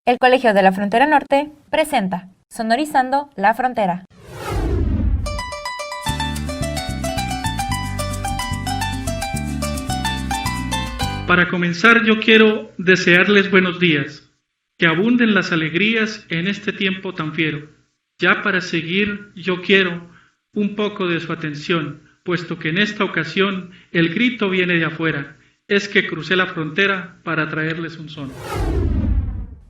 El Colegio de la Frontera Norte presenta Sonorizando la Frontera. Para comenzar, yo quiero desearles buenos días, que abunden las alegrías en este tiempo tan fiero. Ya para seguir, yo quiero un poco de su atención, puesto que en esta ocasión el grito viene de afuera, es que crucé la frontera para traerles un son.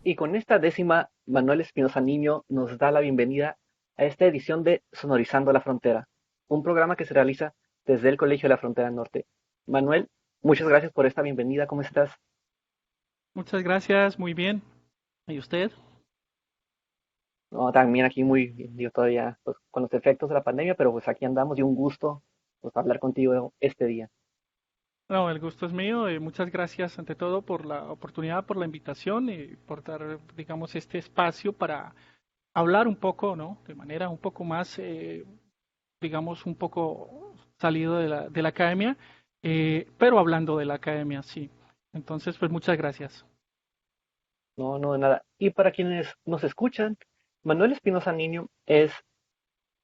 Y con esta décima, Manuel Espinosa Niño nos da la bienvenida a esta edición de Sonorizando la Frontera, un programa que se realiza desde el Colegio de la Frontera Norte. Manuel, muchas gracias por esta bienvenida. ¿Cómo estás? Muchas gracias, muy bien. ¿Y usted? No, también aquí muy bien, digo, todavía pues, con los efectos de la pandemia, pero pues aquí andamos y un gusto pues, hablar contigo este día. No, el gusto es mío. Muchas gracias ante todo por la oportunidad, por la invitación y por dar, digamos, este espacio para hablar un poco, ¿no? De manera un poco más, digamos, un poco salido de la academia, pero hablando de la academia, sí. Entonces, pues muchas gracias. No, no, de nada. Y para quienes nos escuchan, Manuel Espinosa Niño es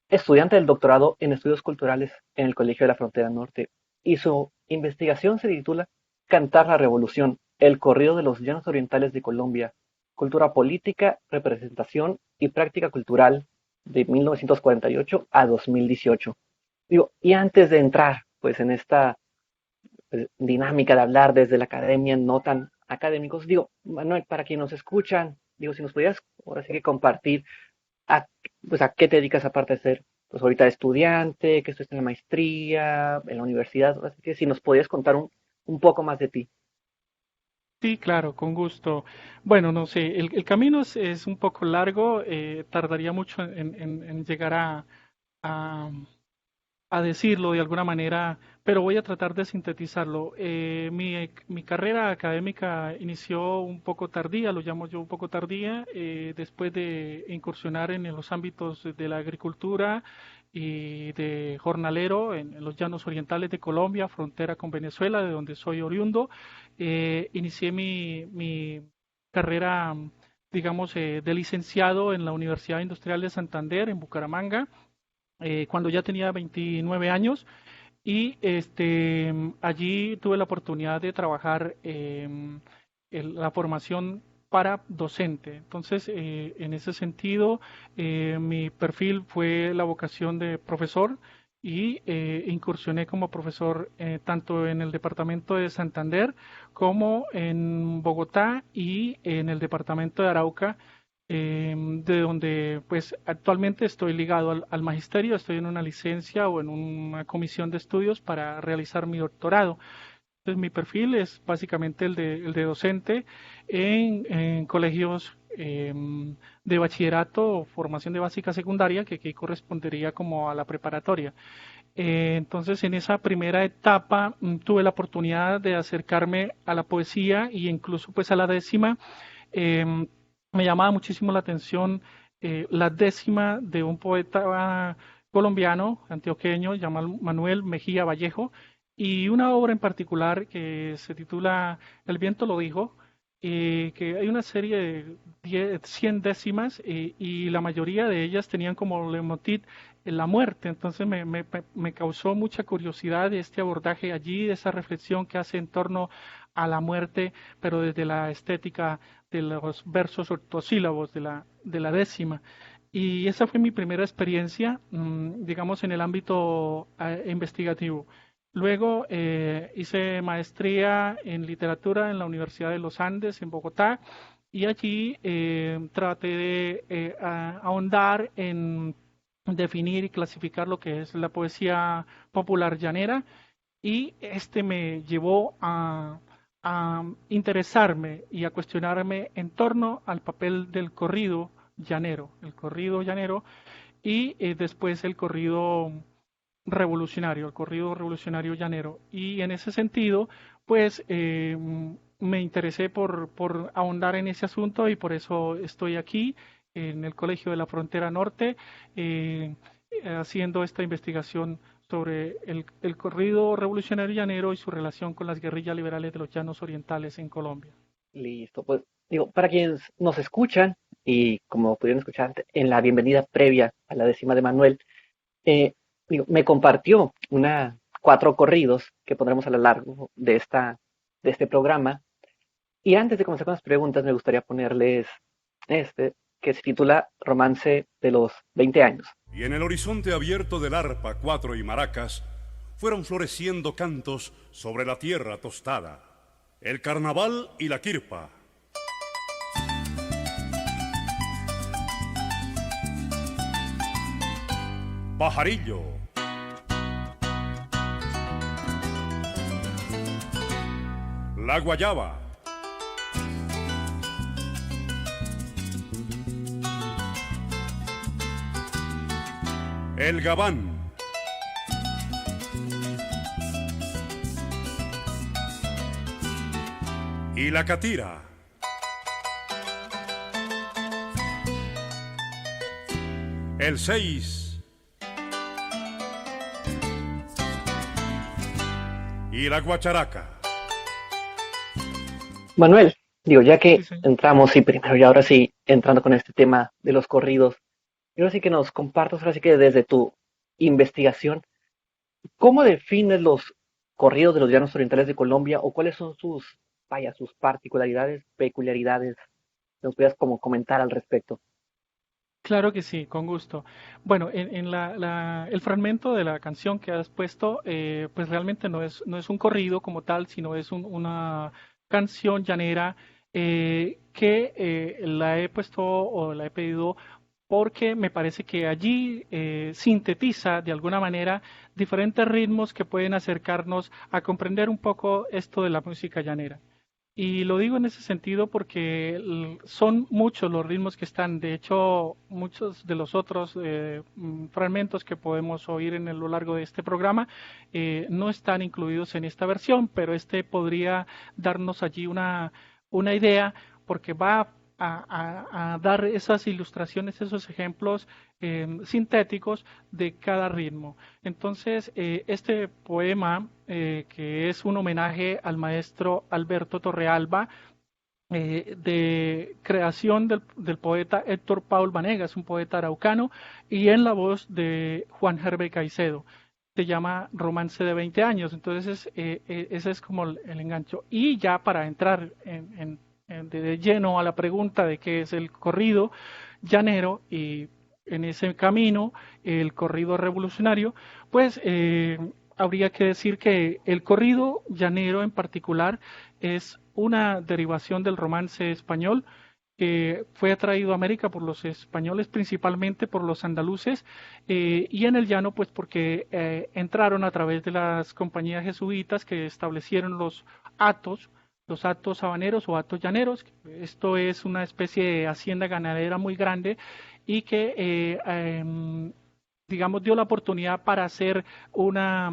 estudiante del doctorado en estudios culturales en el Colegio de la Frontera Norte y su investigación se titula Cantar la Revolución, el corrido de los llanos orientales de Colombia, cultura política, representación y práctica cultural de 1948 a 2018. Digo, y antes de entrar pues en esta dinámica de hablar desde la academia, no tan académicos, digo, Manuel, para quienes nos escuchan, digo, si nos pudieras ahora sí que compartir a, pues, a qué te dedicas aparte de ser, pues ahorita estudiante, que estás en la maestría, en la universidad, así que si nos podías contar un poco más de ti. Sí, claro, con gusto. Bueno, no sé, el camino es un poco largo, tardaría mucho en llegar a, a decirlo de alguna manera, pero voy a tratar de sintetizarlo. Mi carrera académica inició un poco tardía, lo llamo yo un poco tardía, después de incursionar en los ámbitos de la agricultura y de jornalero en los llanos orientales de Colombia, frontera con Venezuela, de donde soy oriundo. Inicié mi carrera, digamos, de licenciado en la Universidad Industrial de Santander, en Bucaramanga, cuando ya tenía 29 años y allí tuve la oportunidad de trabajar en la formación para docente. Entonces, en ese sentido, mi perfil fue la vocación de profesor y incursioné como profesor tanto en el departamento de Santander como en Bogotá y en el departamento de Arauca, de donde pues actualmente estoy ligado al magisterio, estoy en una licencia o en una comisión de estudios para realizar mi doctorado. Entonces mi perfil es básicamente el de docente en colegios de bachillerato o formación de básica secundaria, que aquí correspondería como a la preparatoria. Entonces, en esa primera etapa tuve la oportunidad de acercarme a la poesía y incluso pues a la décima. Em, Me llamaba muchísimo la atención la décima de un poeta colombiano, antioqueño, llamado Manuel Mejía Vallejo, y una obra en particular que se titula El viento lo dijo, que hay una serie de 100 décimas y la mayoría de ellas tenían como leitmotiv la muerte. Entonces me causó mucha curiosidad este abordaje allí, esa reflexión que hace en torno a la muerte, pero desde la estética de los versos octosílabos de la décima. Y esa fue mi primera experiencia, digamos, en el ámbito investigativo. Luego hice maestría en literatura en la Universidad de los Andes, en Bogotá, y allí traté de ahondar en definir y clasificar lo que es la poesía popular llanera, y este me llevó a interesarme y a cuestionarme en torno al papel del corrido llanero, y después el corrido revolucionario llanero. Y en ese sentido, pues me interesé por ahondar en ese asunto y por eso estoy aquí en el Colegio de la Frontera Norte, eh, haciendo esta investigación sobre el corrido revolucionario llanero y su relación con las guerrillas liberales de los llanos orientales en Colombia. Listo, pues Digo, para quienes nos escuchan y como pudieron escuchar en la bienvenida previa a la décima de Manuel, eh, me compartió cuatro corridos que pondremos a lo largo de este programa. Y antes de comenzar con las preguntas, me gustaría ponerles este, que se titula Romance de los 20 años. Y en el horizonte abierto del arpa, cuatro y maracas, fueron floreciendo cantos sobre la tierra tostada. El carnaval y la quirpa. Pajarillo. La guayaba. El gabán. Y la catira. El 6. Y la guacharaca. Manuel, ya que Sí, sí. entramos y primero y ahora sí, entrando con este tema de los corridos, yo ahora sí que nos compartas, ahora sí que desde tu investigación, ¿cómo defines los corridos de los llanos orientales de Colombia o cuáles son sus particularidades, peculiaridades? ¿Nos pudieras como comentar al respecto? Claro que sí, con gusto. Bueno, en el fragmento de la canción que has puesto, pues realmente no es un corrido como tal, sino es una canción llanera que la he puesto o la he pedido porque me parece que allí sintetiza de alguna manera diferentes ritmos que pueden acercarnos a comprender un poco esto de la música llanera. Y lo digo en ese sentido porque son muchos los ritmos que están. De hecho, muchos de los otros fragmentos que podemos oír lo largo de este programa no están incluidos en esta versión, pero este podría darnos allí una idea porque va a dar esas ilustraciones, esos ejemplos sintéticos de cada ritmo. Entonces, este poema, que es un homenaje al maestro Alberto Torrealba, de creación del poeta Héctor Paul Vanegas, un poeta araucano, y en la voz de Juan Hervé Caicedo. Se llama Romance de 20 años, entonces ese es como el engancho. Y ya para entrar de lleno a la pregunta de qué es el corrido llanero y en ese camino el corrido revolucionario, pues habría que decir que el corrido llanero en particular es una derivación del romance español que fue atraído a América por los españoles, principalmente por los andaluces, y en el llano, pues porque entraron a través de las compañías jesuitas que establecieron los hatos habaneros o hatos llaneros. Esto es una especie de hacienda ganadera muy grande y que, digamos, dio la oportunidad para hacer una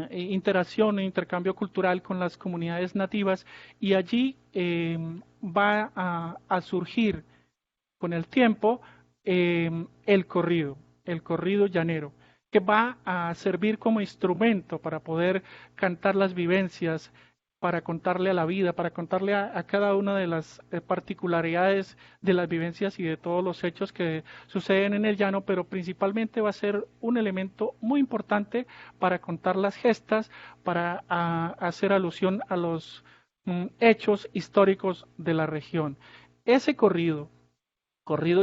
interacción e intercambio cultural con las comunidades nativas y allí va a surgir con el tiempo el corrido llanero, que va a servir como instrumento para poder cantar las vivencias, para contarle a la vida, para contarle a cada una de las particularidades de las vivencias y de todos los hechos que suceden en el llano, pero principalmente va a ser un elemento muy importante para contar las gestas, para hacer alusión a los hechos históricos de la región. Ese corrido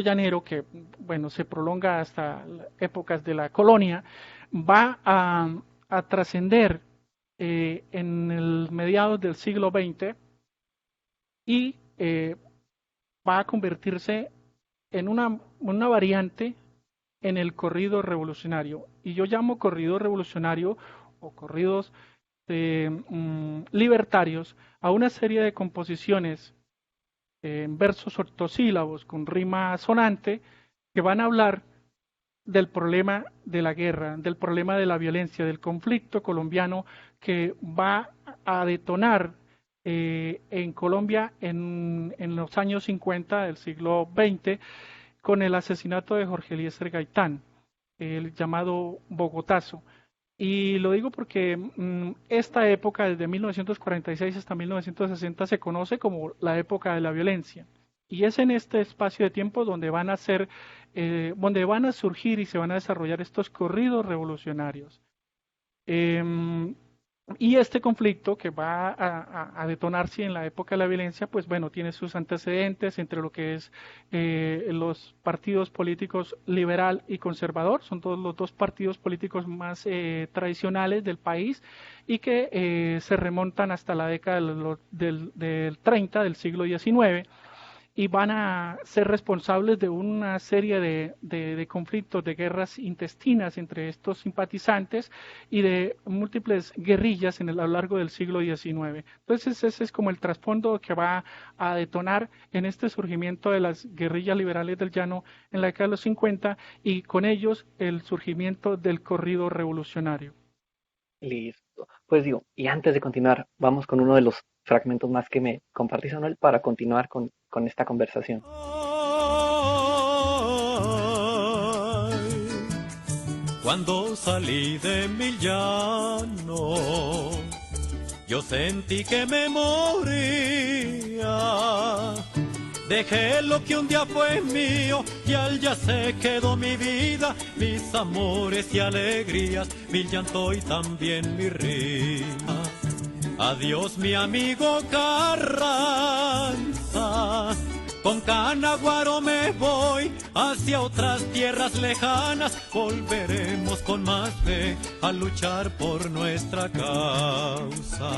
llanero, que bueno, se prolonga hasta épocas de la colonia, va a trascender en el mediados del siglo XX y va a convertirse en una variante en el corrido revolucionario. Y yo llamo corrido revolucionario o corridos libertarios a una serie de composiciones en versos ortosílabos con rima sonante que van a hablar del problema de la guerra, del problema de la violencia, del conflicto colombiano que va a detonar en Colombia en los años 50 del siglo XX con el asesinato de Jorge Eliezer Gaitán, el llamado Bogotazo. Y lo digo porque esta época, desde 1946 hasta 1960, se conoce como la época de la violencia. Y es en este espacio de tiempo donde donde van a surgir y se van a desarrollar estos corridos revolucionarios. Em, y este conflicto que va a detonarse en la época de la violencia, pues bueno, tiene sus antecedentes entre lo que es los partidos políticos liberal y conservador, son todos los dos partidos políticos más tradicionales del país y que se remontan hasta la década del 30 del siglo XIX y van a ser responsables de una serie de conflictos, de guerras intestinas entre estos simpatizantes y de múltiples guerrillas a lo largo del siglo XIX. Entonces ese es como el trasfondo que va a detonar en este surgimiento de las guerrillas liberales del llano en la década de los 50 y con ellos el surgimiento del corrido revolucionario. Listo. Pues digo, y antes de continuar, vamos con uno de los fragmentos más que me compartís, Manuel, para continuar con esta conversación. Ay, cuando salí de mi llano, yo sentí que me moría. Dejé lo que un día fue mío y al ya se quedó mi vida, mis amores y alegrías, mi llanto y también mi risa. Adiós mi amigo Carranza, con Canaguaro me voy hacia otras tierras lejanas, volveremos con más fe a luchar por nuestra causa.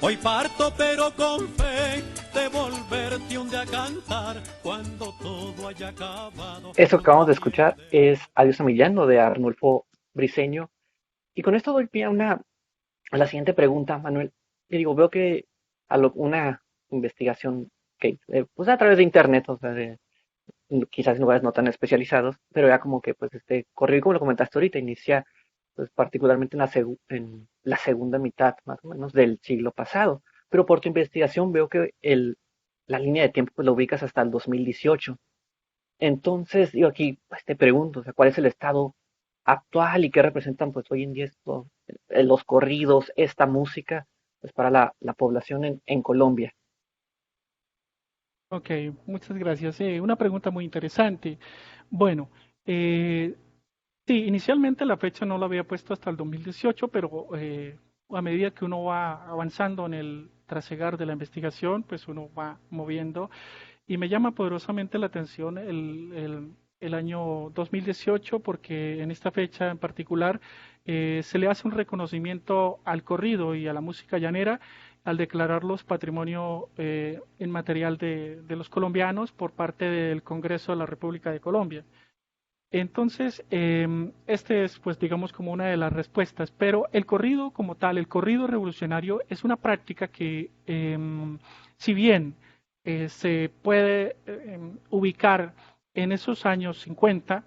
Hoy parto pero con fe de volverte un día a cantar cuando todo haya acabado. Eso que acabamos de escuchar es Adiós a mi llano de Arnulfo Briceño. Y con esto doy pie a la siguiente pregunta, Manuel. Y digo, veo que una investigación que, pues a través de internet, o sea, quizás en lugares no tan especializados, pero ya como que pues este corrido, como lo comentaste ahorita, inicia pues particularmente en la segunda mitad más o menos del siglo pasado. Pero por tu investigación veo que la línea de tiempo pues, la ubicas hasta el 2018. Entonces, yo aquí pues, te pregunto, o sea, ¿cuál es el estado actual y qué representan pues hoy en día los corridos, esta música, pues para la población en Colombia? Ok, muchas gracias. Una pregunta muy interesante. Bueno, eh, sí, inicialmente la fecha no la había puesto hasta el 2018, pero a medida que uno va avanzando en el trasegar de la investigación, pues uno va moviendo y me llama poderosamente la atención el año 2018 porque en esta fecha en particular se le hace un reconocimiento al corrido y a la música llanera al declararlos patrimonio inmaterial de los colombianos por parte del Congreso de la República de Colombia. Entonces, este es, pues, digamos, como una de las respuestas, pero el corrido como tal, el corrido revolucionario es una práctica que, si bien se puede ubicar en esos años 50,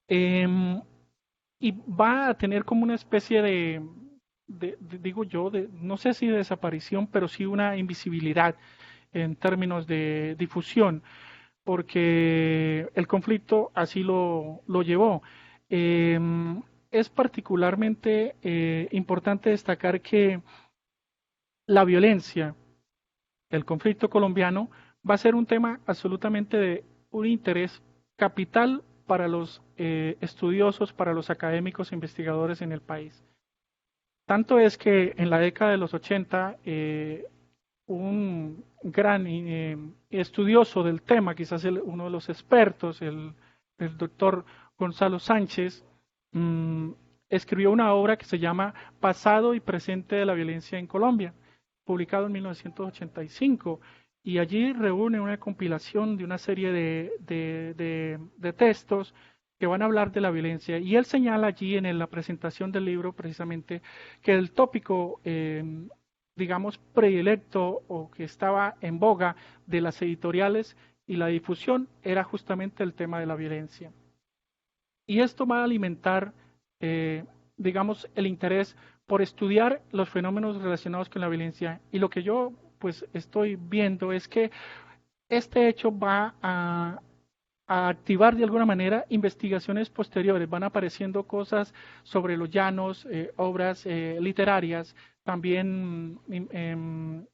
em, y va a tener como una especie digo yo, no sé si de desaparición, pero sí una invisibilidad en términos de difusión porque el conflicto así lo llevó. Eh, es particularmente importante destacar que la violencia, el conflicto colombiano, va a ser un tema absolutamente de un interés capital para los estudiosos, para los académicos e investigadores en el país. Tanto es que en la década de los 80, un gran estudioso del tema, quizás uno de los expertos, el doctor Gonzalo Sánchez, escribió una obra que se llama Pasado y presente de la violencia en Colombia, publicado en 1985, y allí reúne una compilación de una serie de textos que van a hablar de la violencia. Y él señala allí en la presentación del libro precisamente que el tópico digamos, predilecto o que estaba en boga de las editoriales y la difusión era justamente el tema de la violencia. Y esto va a alimentar, digamos, el interés por estudiar los fenómenos relacionados con la violencia. Y lo que yo, pues, estoy viendo es que este hecho va a a activar de alguna manera investigaciones posteriores. Van apareciendo cosas sobre los llanos, obras literarias, también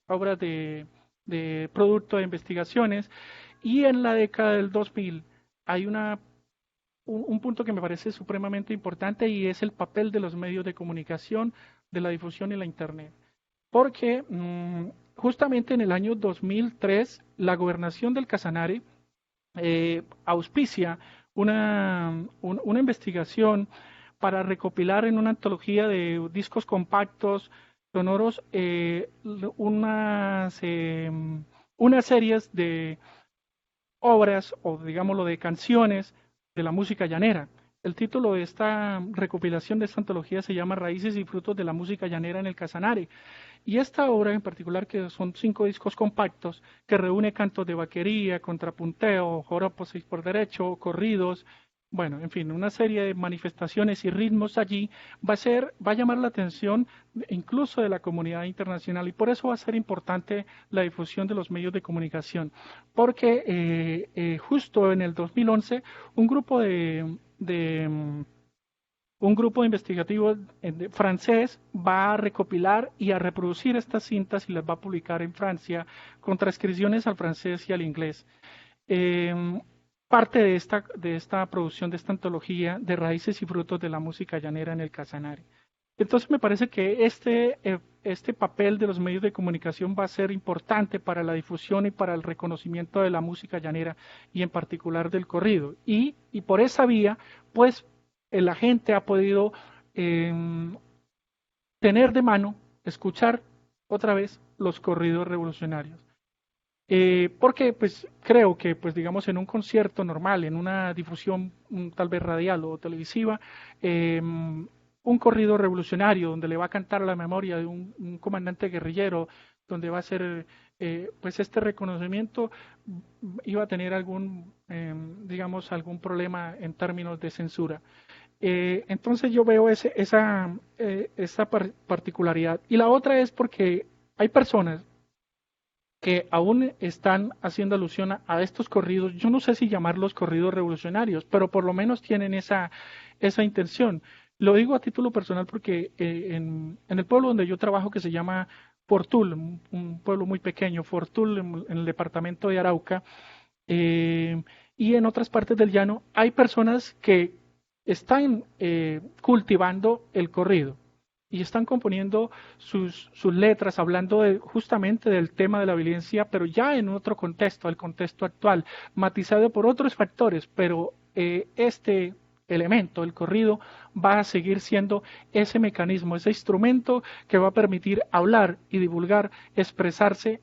obras de producto de investigaciones. Y en la década del 2000 hay un punto que me parece supremamente importante y es el papel de los medios de comunicación, de la difusión y la Internet. Porque justamente en el año 2003 la gobernación del Casanare auspicia una investigación para recopilar en una antología de discos compactos sonoros unas series de obras o digámoslo de canciones de la música llanera. El título de esta recopilación de esta antología se llama Raíces y frutos de la música llanera en el Casanare. Y esta obra en particular, que son 5 discos compactos, que reúne cantos de vaquería, contrapunteo, joropos 6 por derecho, corridos, bueno, en fin, una serie de manifestaciones y ritmos allí, va a llamar la atención incluso de la comunidad internacional, y por eso va a ser importante la difusión de los medios de comunicación, porque justo en el 2011 un grupo investigativo francés va a recopilar y a reproducir estas cintas y las va a publicar en Francia con transcripciones al francés y al inglés. Parte de esta producción, de esta antología de raíces y frutos de la música llanera en el Casanare. Entonces me parece que este papel de los medios de comunicación va a ser importante para la difusión y para el reconocimiento de la música llanera y en particular del corrido. Y por esa vía, pues la gente ha podido tener de mano, escuchar otra vez los corridos revolucionarios. Porque pues creo que pues digamos en un concierto normal, en una difusión tal vez radial o televisiva, un corrido revolucionario donde le va a cantar la memoria de un comandante guerrillero, donde va a ser pues este reconocimiento, iba a tener algún problema en términos de censura. Entonces yo veo esa particularidad. Y la otra es porque hay personas que aún están haciendo alusión a estos corridos, yo no sé si llamarlos corridos revolucionarios, pero por lo menos tienen esa intención. Lo digo a título personal porque en el pueblo donde yo trabajo, que se llama Fortul, un pueblo muy pequeño, Fortul, en el departamento de Arauca, y en otras partes del llano, hay personas que están cultivando el corrido y están componiendo sus letras hablando justamente del tema de la violencia, pero ya en otro contexto, el contexto actual, matizado por otros factores, pero este elemento, el corrido, va a seguir siendo ese mecanismo, ese instrumento que va a permitir hablar y divulgar, expresarse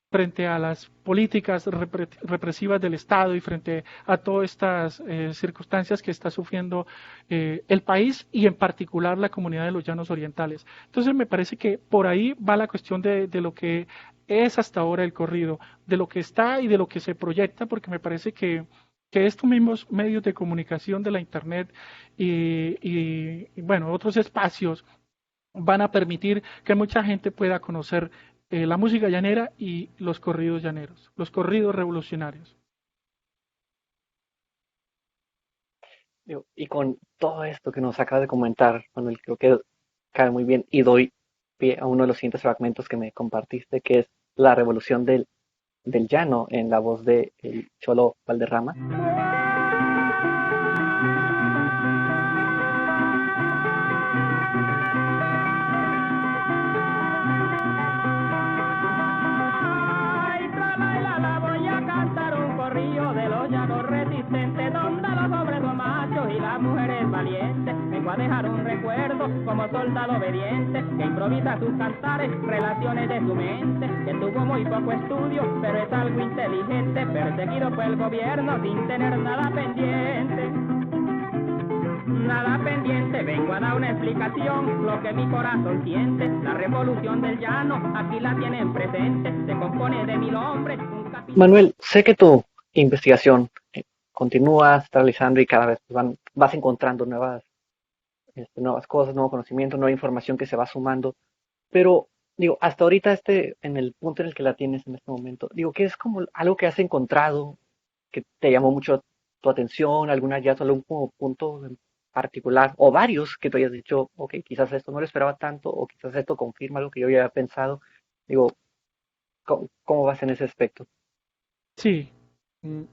frente a las políticas represivas del Estado y frente a todas estas circunstancias que está sufriendo el país y en particular la comunidad de los Llanos Orientales. Entonces me parece que por ahí va la cuestión de lo que es hasta ahora el corrido, de lo que está y de lo que se proyecta, porque me parece que estos mismos medios de comunicación de la Internet y bueno, otros espacios van a permitir que mucha gente pueda conocer la música llanera y los corridos llaneros, los corridos revolucionarios. Y con todo esto que nos acaba de comentar, Manuel, creo que cae muy bien y doy pie a uno de los siguientes fragmentos que me compartiste, que es la revolución del llano en la voz de el Cholo Valderrama. Donde los hombres son machos y las mujeres valientes. Vengo a dejar un recuerdo como soldado obediente que improvisa sus cantares, relaciones de su mente, que tuvo muy poco estudio, pero es algo inteligente, perseguido por el gobierno sin tener nada pendiente. Nada pendiente, vengo a dar una explicación, lo que mi corazón siente. La revolución del llano, aquí la tienen presente, se compone de 1000 hombres. Manuel, sé que tu investigación continúas realizando y cada vez vas encontrando nuevas cosas, nuevo conocimiento, nueva información que se va sumando, pero digo, hasta ahorita en el punto en el que la tienes en este momento, digo, ¿qué es como algo que has encontrado que te llamó mucho tu atención, algún hallazgo, algún como punto en particular, o varios que tú hayas dicho, ok, quizás esto no lo esperaba tanto, o quizás esto confirma lo que yo ya había pensado. Digo, ¿cómo vas en ese aspecto? Sí,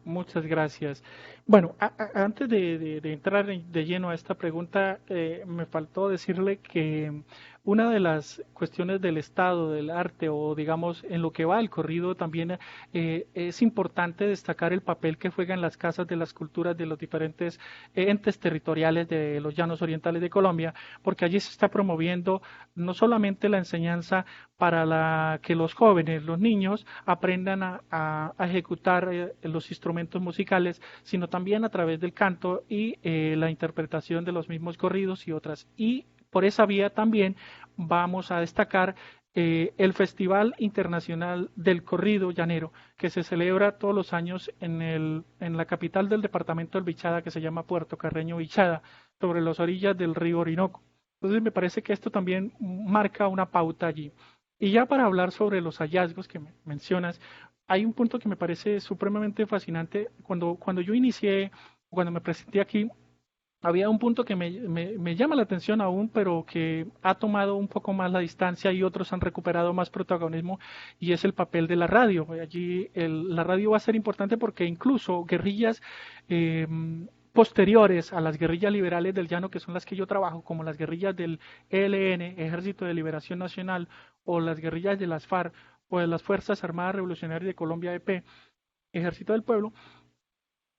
muchas gracias. Bueno, antes de entrar de lleno a esta pregunta, me faltó decirle que una de las cuestiones del estado del arte o digamos en lo que va el corrido también es importante destacar el papel que juegan las casas de las culturas de los diferentes entes territoriales de los llanos orientales de Colombia, porque allí se está promoviendo no solamente la enseñanza para que los jóvenes, los niños, aprendan a ejecutar los instrumentos musicales, sino también a través del canto y la interpretación de los mismos corridos y otras. Y por esa vía también vamos a destacar el Festival Internacional del Corrido Llanero, que se celebra todos los años en la capital del departamento del Bichada, que se llama Puerto Carreño Bichada, sobre las orillas del río Orinoco. Entonces me parece que esto también marca una pauta allí. Y ya para hablar sobre los hallazgos que mencionas, hay un punto que me parece supremamente fascinante. Cuando yo inicié, cuando me presenté aquí, había un punto que me llama la atención aún, pero que ha tomado un poco más la distancia y otros han recuperado más protagonismo, y es el papel de la radio. Allí la radio va a ser importante porque incluso guerrillas eh, posteriores a las guerrillas liberales del llano, que son las que yo trabajo, como las guerrillas del ELN, Ejército de Liberación Nacional, o las guerrillas de las FARC, o de las Fuerzas Armadas Revolucionarias de Colombia, EP, Ejército del Pueblo,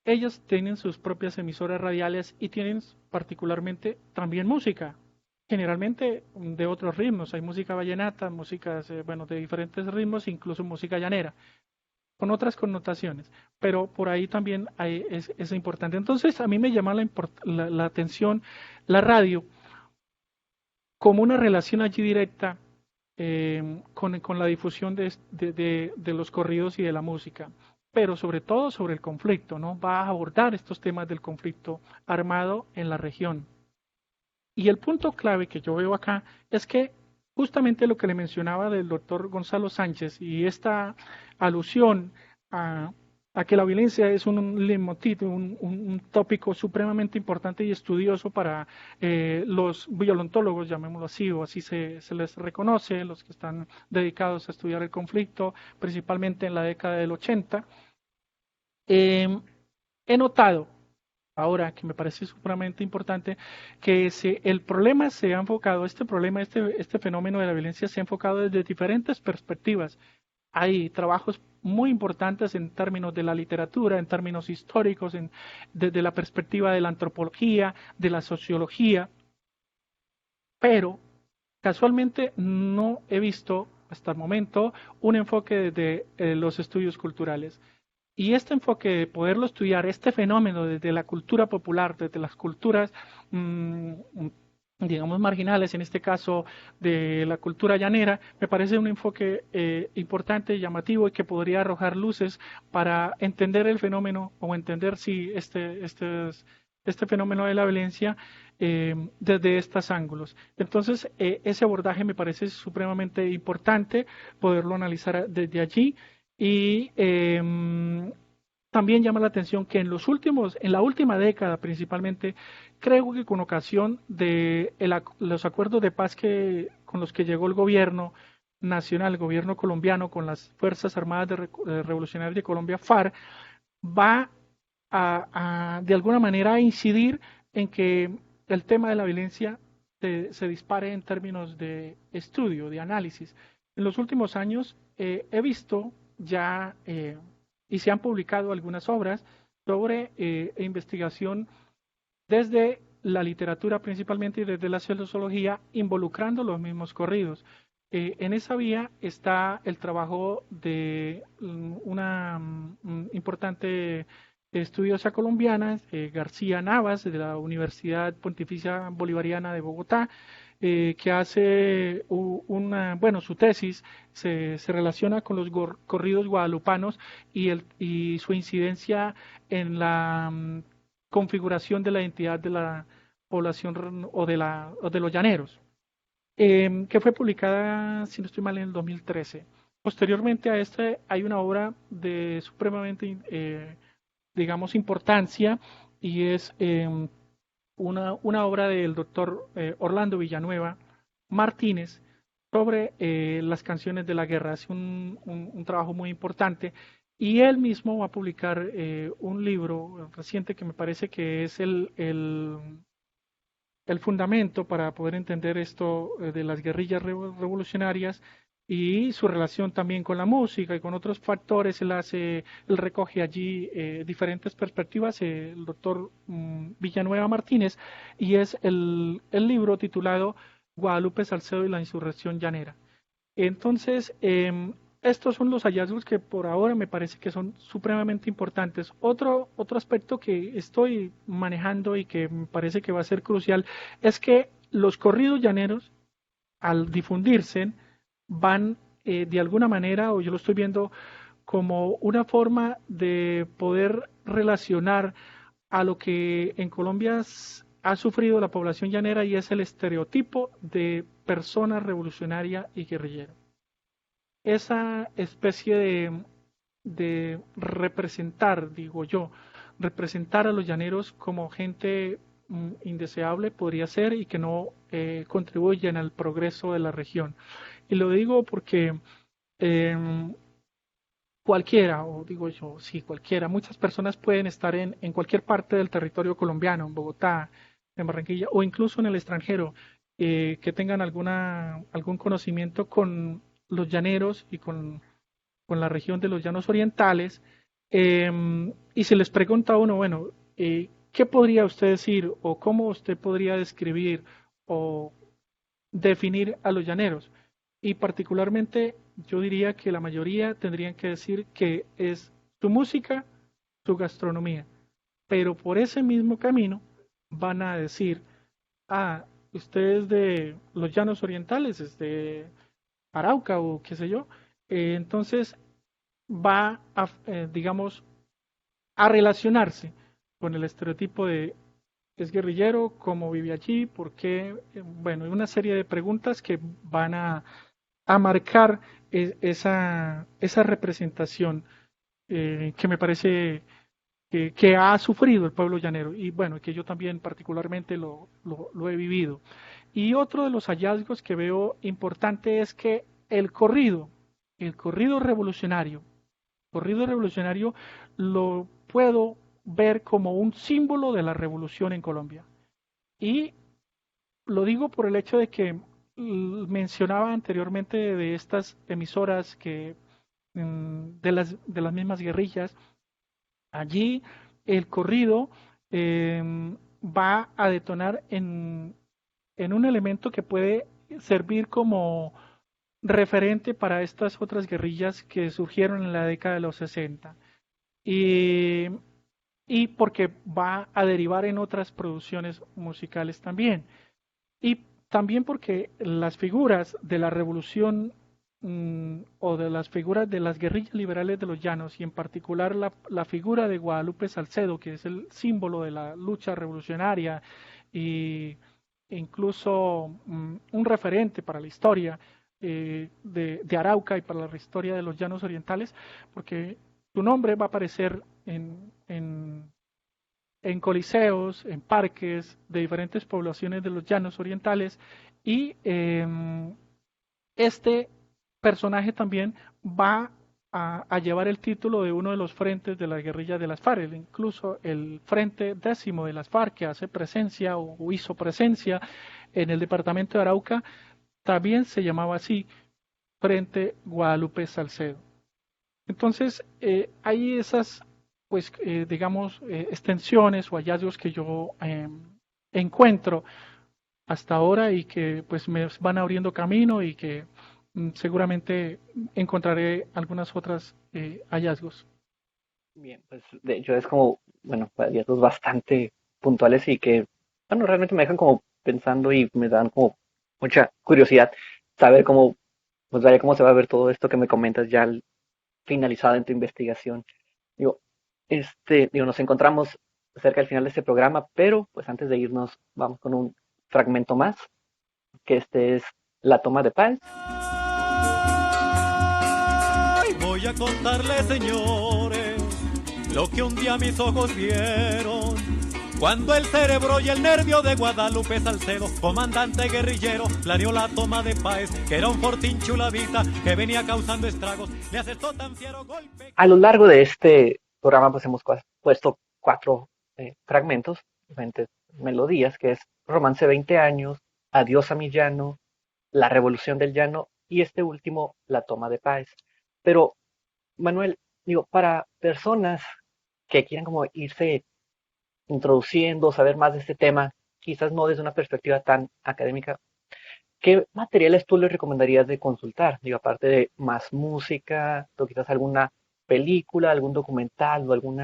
ellos tienen sus propias emisoras radiales y tienen particularmente también música, generalmente de otros ritmos. Hay música vallenata, músicas, bueno, de diferentes ritmos, incluso música llanera, con otras connotaciones, pero por ahí también es importante. Entonces, a mí me llama la atención la radio como una relación allí directa con la difusión de los corridos y de la música, pero sobre todo sobre el conflicto, ¿no? Va a abordar estos temas del conflicto armado en la región. Y el punto clave que yo veo acá es que justamente lo que le mencionaba del doctor Gonzalo Sánchez y esta alusión a que la violencia es un leitmotiv, un tópico supremamente importante y estudioso para los violentólogos, llamémoslo así, o así se les reconoce, los que están dedicados a estudiar el conflicto, principalmente en la década del 80. He notado, ahora que me parece supremamente importante, que el problema se ha enfocado, este fenómeno de la violencia se ha enfocado desde diferentes perspectivas. Hay trabajos muy importantes en términos de la literatura, en términos históricos, desde la perspectiva de la antropología, de la sociología, pero casualmente no he visto hasta el momento un enfoque desde los estudios culturales. Y este enfoque de poderlo estudiar, este fenómeno desde la cultura popular, desde las culturas, digamos, marginales, en este caso de la cultura llanera, me parece un enfoque importante, llamativo y que podría arrojar luces para entender el fenómeno o entender si este fenómeno de la violencia desde estos ángulos. Entonces, ese abordaje me parece supremamente importante poderlo analizar desde allí. Y también llama la atención que en la última década principalmente, creo que con ocasión de los acuerdos de paz con los que llegó el gobierno nacional, el gobierno colombiano con las Fuerzas Armadas Revolucionarias de Colombia, FARC, va de alguna manera a incidir en que el tema de la violencia se dispare en términos de estudio, de análisis. En los últimos años he visto ya y se han publicado algunas obras sobre investigación desde la literatura principalmente y desde la sociología, involucrando los mismos corridos. En esa vía está el trabajo de una importante estudiosa colombiana, García Navas, de la Universidad Pontificia Bolivariana de Bogotá, que hace su tesis se relaciona con los corridos guadalupanos y su incidencia en la configuración de la identidad de la población o de los llaneros, que fue publicada, si no estoy mal, en el 2013. Posteriormente a este hay una obra supremamente digamos, importancia, y es una obra del doctor Orlando Villanueva Martínez sobre las canciones de la guerra. Hace un trabajo muy importante, y él mismo va a publicar un libro reciente que me parece que es el fundamento para poder entender esto de las guerrillas revolucionarias y su relación también con la música y con otros factores. Él recoge allí diferentes perspectivas, el doctor Villanueva Martínez, y es el libro titulado Guadalupe Salcedo y la insurrección llanera. Entonces, estos son los hallazgos que por ahora me parece que son supremamente importantes. Otro aspecto que estoy manejando y que me parece que va a ser crucial es que los corridos llaneros, al difundirse, van de alguna manera, o yo lo estoy viendo como una forma de poder relacionar a lo que en Colombia ha sufrido la población llanera, y es el estereotipo de persona revolucionaria y guerrillera. Esa especie de representar, digo yo, representar a los llaneros como gente indeseable podría ser, y que no contribuyen al progreso de la región. Y lo digo porque cualquiera, o digo yo, sí, cualquiera, muchas personas pueden estar en cualquier parte del territorio colombiano, en Bogotá, en Barranquilla, o incluso en el extranjero, que tengan algún conocimiento con los llaneros y con la región de los llanos orientales, y se les pregunta a uno, bueno, ¿qué podría usted decir, o cómo usted podría describir o definir a los llaneros? Y particularmente yo diría que la mayoría tendrían que decir que es su música, su gastronomía, pero por ese mismo camino van a decir, usted es de los llanos orientales, es de Arauca o qué sé yo. Entonces va a, digamos, a relacionarse con el estereotipo de es guerrillero, cómo vive allí, por qué, bueno, una serie de preguntas que van a marcar esa representación que me parece que ha sufrido el pueblo llanero, y bueno, que yo también particularmente lo he vivido. Y otro de los hallazgos que veo importante es que el corrido revolucionario lo puedo ver como un símbolo de la revolución en Colombia. Y lo digo por el hecho de que mencionaba anteriormente de estas emisoras que de las mismas guerrillas. Allí el corrido va a detonar en un elemento que puede servir como referente para estas otras guerrillas que surgieron en la década de los 60, y porque va a derivar en otras producciones musicales también, y también porque las figuras de la revolución o de las figuras de las guerrillas liberales de los llanos, y en particular la figura de Guadalupe Salcedo, que es el símbolo de la lucha revolucionaria e incluso un referente para la historia de Arauca y para la historia de los llanos orientales, porque su nombre va a aparecer en coliseos, en parques de diferentes poblaciones de los llanos orientales, y este personaje también va a llevar el título de uno de los frentes de la guerrilla de las FARC, incluso el Frente 10º de las FARC, que hace presencia o hizo presencia en el departamento de Arauca, también se llamaba así, Frente Guadalupe Salcedo. Entonces, hay esas, pues, digamos, extensiones o hallazgos que yo encuentro hasta ahora, y que pues me van abriendo camino, y que seguramente encontraré algunas otras hallazgos. Bien, pues de hecho es como, bueno, hallazgos bastante puntuales y que, bueno, realmente me dejan como pensando y me dan como mucha curiosidad saber cómo, pues vaya, cómo se va a ver todo esto que me comentas ya finalizado en tu investigación. Digo, nos encontramos cerca del final de este programa, pero pues antes de irnos vamos con un fragmento más, que este es La Toma de Paz. Voy a contarles, señores, lo que un día mis ojos vieron. Cuando el cerebro y el nervio de Guadalupe Salcedo, comandante guerrillero, planeó la toma de Páez, que era un fortín chulavita que venía causando estragos, le asestó tan fiero golpe. A lo largo de este programa pues hemos puesto 4 fragmentos, diferentes melodías, que es Romance 20 años, Adiós a mi llano, La revolución del llano y este último, La toma de Páez. Pero, Manuel, digo, para personas que quieran como irse introduciendo, saber más de este tema, quizás no desde una perspectiva tan académica, ¿qué materiales tú les recomendarías de consultar? Digo, aparte de más música, o quizás alguna película, algún documental o algún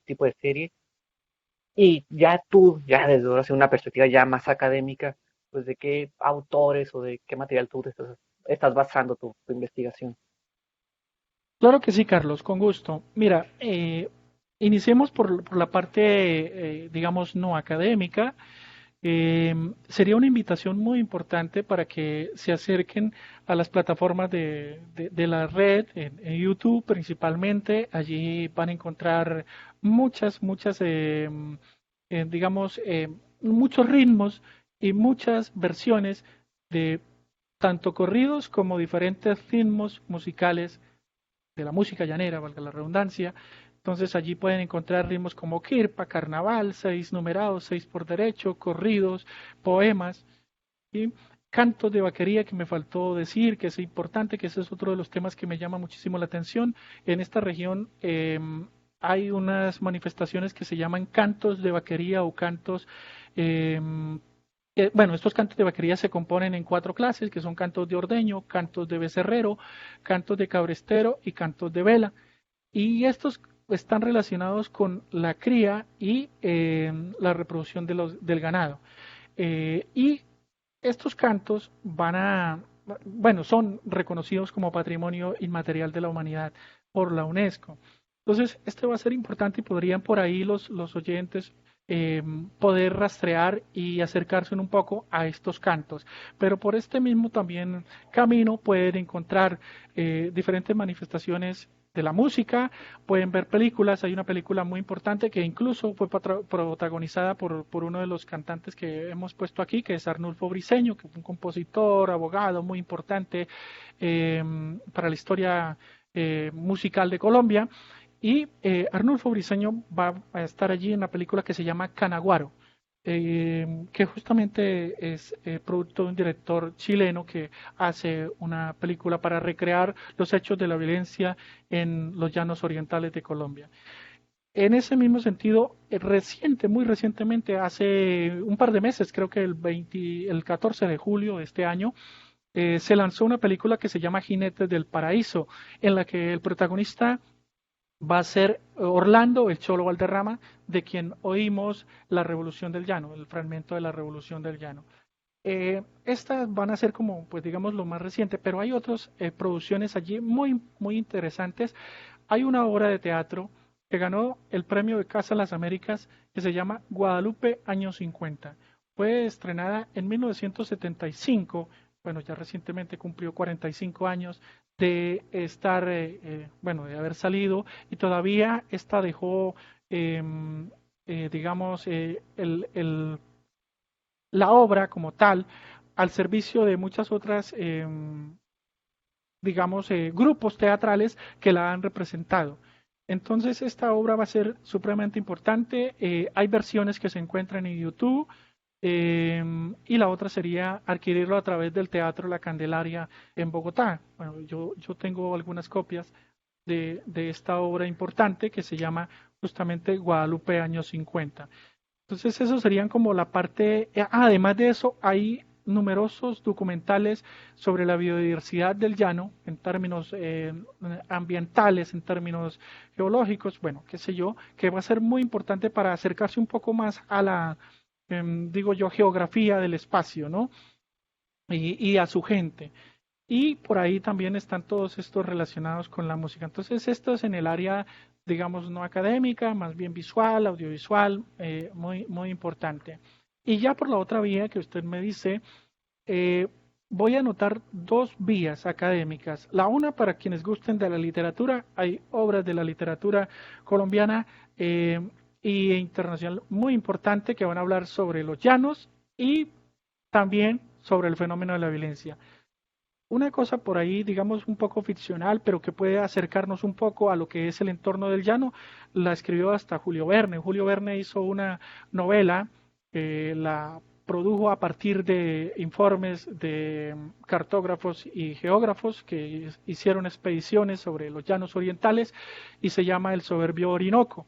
tipo de serie. Y ya tú, ya desde ahora, una perspectiva ya más académica, pues de qué autores o de qué material tú estás basando tu investigación. Claro que sí, Carlos, con gusto. Mira, iniciemos por la parte, digamos, no académica. Sería una invitación muy importante para que se acerquen a las plataformas de la red, en YouTube principalmente. Allí van a encontrar muchas, digamos, muchos ritmos y muchas versiones de tanto corridos como diferentes ritmos musicales de la música llanera, valga la redundancia. Entonces allí pueden encontrar ritmos como quirpa, carnaval, 6 numerados, 6 por derecho, corridos, poemas y cantos de vaquería, que me faltó decir, que es importante, que ese es otro de los temas que me llama muchísimo la atención. En esta región hay unas manifestaciones que se llaman cantos de vaquería o cantos bueno, estos cantos de vaquería se componen en 4 clases, que son cantos de ordeño, cantos de becerrero, cantos de cabrestero y cantos de vela. Y estos están relacionados con la cría y la reproducción del ganado. Y estos cantos bueno, son reconocidos como Patrimonio Inmaterial de la Humanidad por la UNESCO. Entonces, esto va a ser importante y podrían por ahí los oyentes poder rastrear y acercarse un poco a estos cantos. Pero por este mismo también camino pueden encontrar diferentes manifestaciones de la música, pueden ver películas. Hay una película muy importante que incluso fue protagonizada por uno de los cantantes que hemos puesto aquí, que es Arnulfo Briceño, que fue un compositor, abogado muy importante para la historia musical de Colombia. Y Arnulfo Briceño va a estar allí en la película que se llama Canaguaro, que justamente es producto de un director chileno que hace una película para recrear los hechos de la violencia en los llanos orientales de Colombia. En ese mismo sentido, muy recientemente, hace un par de meses, creo que el 14 de julio de este año, se lanzó una película que se llama Jinetes del Paraíso, en la que el protagonista va a ser Orlando, el Cholo Valderrama, de quien oímos la Revolución del Llano, el fragmento de la Revolución del Llano. Estas van a ser como, pues digamos, lo más reciente, pero hay otras producciones allí muy interesantes. Hay una obra de teatro que ganó el premio de Casa Las Américas que se llama Guadalupe Años 50. Fue estrenada en 1975, bueno, ya recientemente cumplió 45 años de estar, bueno, de haber salido, y todavía esta dejó, digamos, la obra como tal al servicio de muchas otras, digamos, grupos teatrales que la han representado. Entonces esta obra va a ser supremamente importante. Hay versiones que se encuentran en YouTube. Y la otra sería adquirirlo a través del Teatro La Candelaria en Bogotá. Bueno, yo tengo algunas copias de esta obra importante que se llama justamente Guadalupe Años 50. Entonces eso serían como la parte, además de eso hay numerosos documentales sobre la biodiversidad del llano en términos ambientales, en términos geológicos, bueno, qué sé yo, que va a ser muy importante para acercarse un poco más a la digo yo, geografía del espacio, ¿no? Y a su gente. Y por ahí también están todos estos relacionados con la música. Entonces, esto es en el área, digamos, no académica, más bien visual, audiovisual, muy importante. Y ya por la otra vía que usted me dice, voy a anotar dos vías académicas. La una, para quienes gusten de la literatura, hay obras de la literatura colombiana y internacional muy importante que van a hablar sobre los llanos y también sobre el fenómeno de la violencia. Una cosa por ahí, digamos, un poco ficcional, pero que puede acercarnos un poco a lo que es el entorno del llano, la escribió hasta Julio Verne. Julio Verne hizo una novela, la produjo a partir de informes de cartógrafos y geógrafos que hicieron expediciones sobre los llanos orientales y se llama El soberbio Orinoco.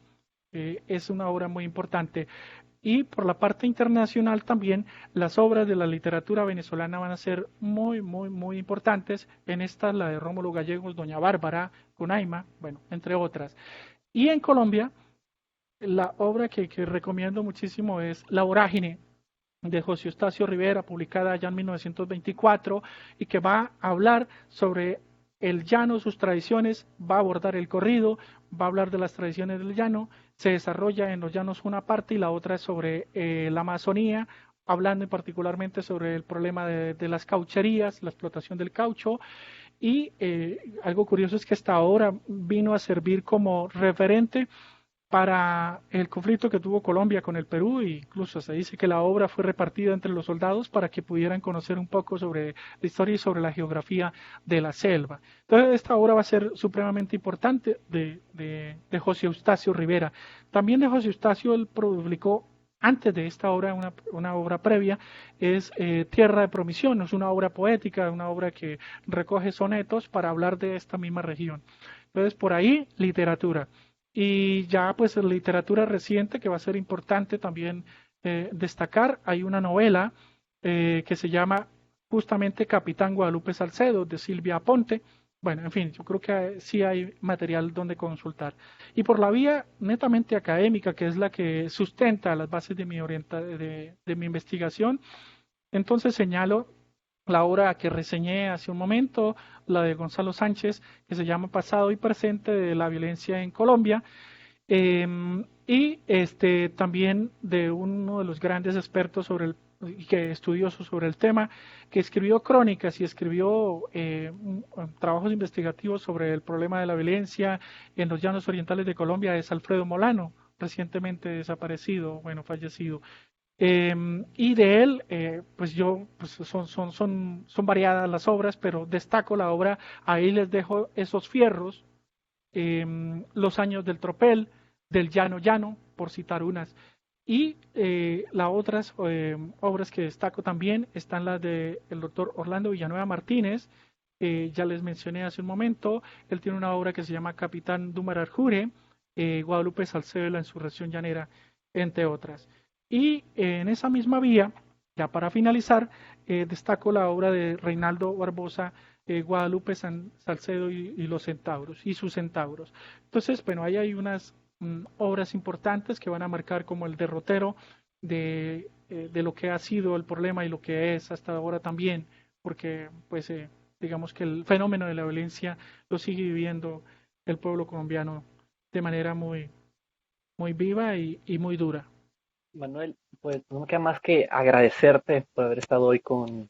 Es una obra muy importante. Y por la parte internacional también, las obras de la literatura venezolana van a ser muy, muy, muy importantes. En esta, la de Rómulo Gallegos, Doña Bárbara, Cunaima, bueno, entre otras. Y en Colombia, la obra que recomiendo muchísimo es La Vorágine, de José Eustacio Rivera, publicada ya en 1924, y que va a hablar sobre el llano, sus tradiciones, va a abordar el corrido, va a hablar de las tradiciones del llano, se desarrolla en los llanos una parte y la otra es sobre la Amazonía, hablando particularmente sobre el problema de las caucherías, la explotación del caucho, y algo curioso es que hasta ahora vino a servir como referente para el conflicto que tuvo Colombia con el Perú, e incluso se dice que la obra fue repartida entre los soldados para que pudieran conocer un poco sobre la historia y sobre la geografía de la selva. Entonces esta obra va a ser supremamente importante de José Eustacio Rivera. También de José Eustacio él publicó antes de esta obra, una obra previa, es Tierra de Promisión, es una obra poética, una obra que recoge sonetos para hablar de esta misma región. Entonces por ahí literatura. Y ya pues en literatura reciente que va a ser importante también destacar, hay una novela que se llama justamente Capitán Guadalupe Salcedo de Silvia Aponte. Bueno, en fin, yo creo que sí hay material donde consultar. Y por la vía netamente académica, que es la que sustenta las bases de mi investigación, entonces señalo la obra que reseñé hace un momento, la de Gonzalo Sánchez, que se llama Pasado y Presente de la Violencia en Colombia, y también de uno de los grandes expertos estudiosos sobre el tema, que escribió crónicas y escribió trabajos investigativos sobre el problema de la violencia en los llanos orientales de Colombia, es Alfredo Molano, recientemente desaparecido, bueno, fallecido. Y de él, pues son variadas las obras, pero destaco la obra, ahí les dejo esos fierros, Los años del tropel, del llano llano, por citar unas. Y las otras obras que destaco también están las del doctor Orlando Villanueva Martínez, ya les mencioné hace un momento, él tiene una obra que se llama Capitán Dúmar Arjure, Guadalupe Salcedo, La Insurrección Llanera, entre otras. Y en esa misma vía, ya para finalizar, destaco la obra de Reinaldo Barbosa, Guadalupe Salcedo y los centauros, y sus centauros. Entonces, bueno, ahí hay unas obras importantes que van a marcar como el derrotero de lo que ha sido el problema y lo que es hasta ahora también, porque pues digamos que el fenómeno de la violencia lo sigue viviendo el pueblo colombiano de manera muy, muy viva y muy dura. Manuel, pues no me queda más que agradecerte por haber estado hoy con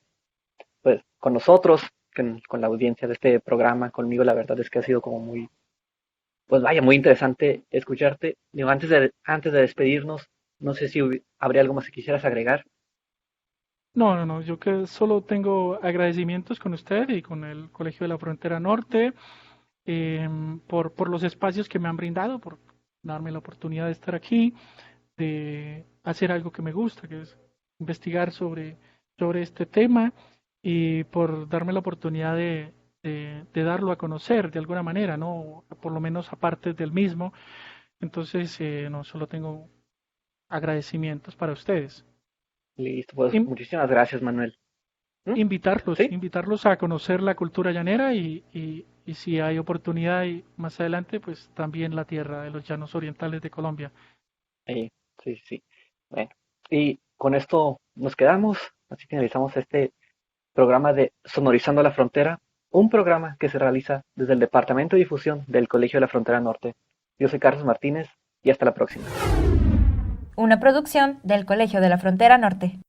nosotros, con la audiencia de este programa, conmigo. La verdad es que ha sido como muy, pues vaya, muy interesante escucharte. Digo, antes de despedirnos, no sé si habría algo más que quisieras agregar. No, yo que solo tengo agradecimientos con usted y con el Colegio de la Frontera Norte por los espacios que me han brindado, por darme la oportunidad de estar aquí, de hacer algo que me gusta, que es investigar sobre este tema, y por darme la oportunidad de darlo a conocer de alguna manera, ¿no? Por lo menos aparte del mismo. Entonces, no solo tengo agradecimientos para ustedes. Listo, pues muchísimas gracias, Manuel. Invitarlos a conocer la cultura llanera y si hay oportunidad y más adelante, pues también la tierra de los llanos orientales de Colombia. Sí. Bueno, y con esto nos quedamos, así finalizamos este programa de Sonorizando la Frontera, un programa que se realiza desde el Departamento de Difusión del Colegio de la Frontera Norte. Yo soy Carlos Martínez y hasta la próxima. Una producción del Colegio de la Frontera Norte.